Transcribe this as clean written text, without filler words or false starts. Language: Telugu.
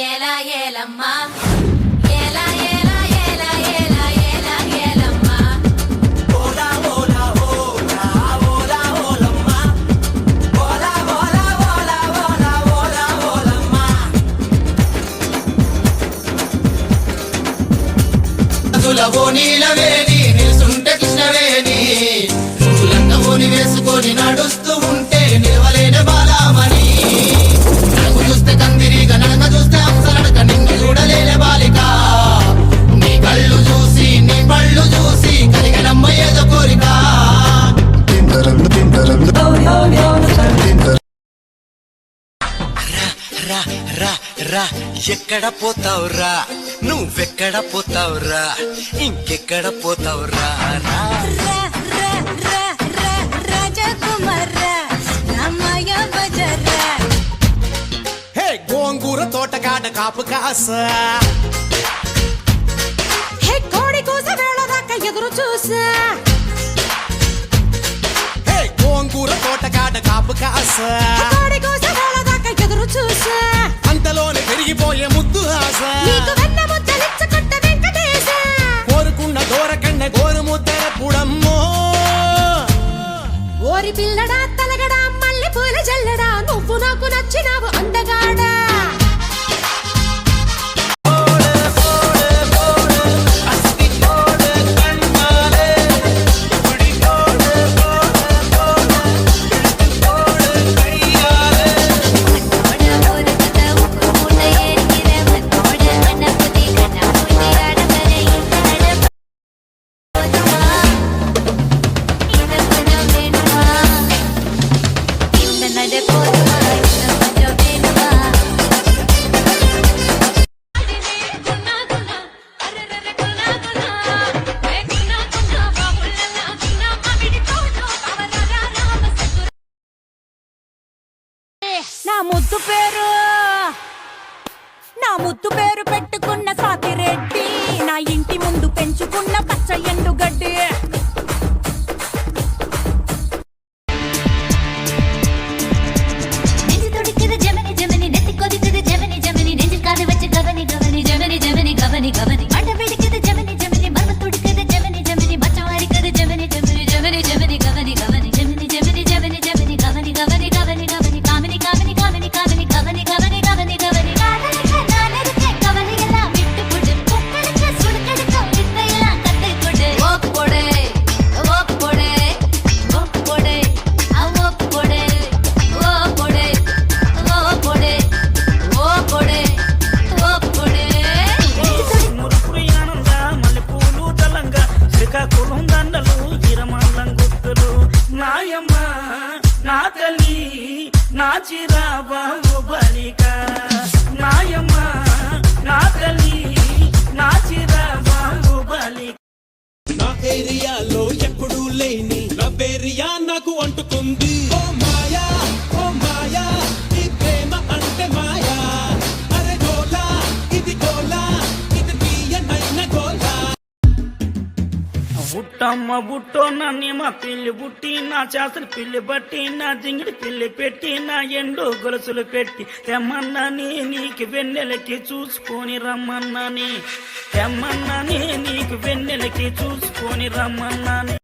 ఏలా ఏలమ్మా ఏలా ఏలా ఏలా ఏలా ఏలా ఏలమ్మా ఓలా ఓలా ఓలా ఓలా ఓలమ్మా ఓలా ఓలా ఓలా ఓలా ఓలా ఓలమ్మా తులవో నీలవేణి నిలుసుంటే కృష్ణవేణి లంగవోని వేసుకొని నడుస్తూ ఉంటే నిలవలేని బాలామణి నడుగు చూస్తే కందిరిగా నడక చూస్తే అంశలడక నిన్ను చూడలేని బాలిక నీ కళ్ళు చూసి నీ పళ్ళు చూసి కలిగినమ్మ ఏదో కోరిక రా రా రా ఎక్కడ పోతావురా నువ్వెక్కడ పోతావురా ఇంకెక్కడ పోతావురా రా హే గోంగూర తోటకాడ కాపు కాస హే కోడి కూస వేళ దాకా ఎదురు చూసా హే గోంగూర తోటకాడ కాపు కాస కోడి కూస వేళ దాకా ఎదురు చూసా అంతలోనే పెరిగిపోయే ముద్దు ఆశ నీకు వెన్న ముద్దలిచ్చుకుంట వెంకటేశ కోరుకున్న దూరకన్న గోరు ముద్దర పుడమ్మో ఓరి పిల్లడా తలగడా మల్లె పూల జల్లడా నువ్వు నాకు నచ్చినావు అందగాడా నా ముద్దు పేరు పెట్టుకున్న స్వాతిరెడ్డి నా ఇంటి ముందు పెంచుకున్న పచ్చ ఎండుగడ్డి నా తల్లి నా చిరాబాబు బలిక నాయమ్మ నా తల్లి నా చిరాబాబు బలిక నా ఏరియాలో ఎప్పుడూ లేని లవ్వేరియా నాకు అంటుకుంది ఓ మాయా ఈ ప్రేమ అంటే మాయా అరే గోలా ఇది తీయనైన గోలా బుట్టమ్మ బుట్టో నన్ను మా పిల్లి బుట్టి నా చేసలు పిల్లి బట్టి నా జింగిడి పిల్లి పెట్టి నా ఎండు గొలుసులు పెట్టి తెమ్మన్నాని నీకు వెన్నెలకి చూసుకొని రమ్మన్నాని తెమ్మన్నాని నీకు వెన్నెలకి చూసుకొని రమ్మన్నాని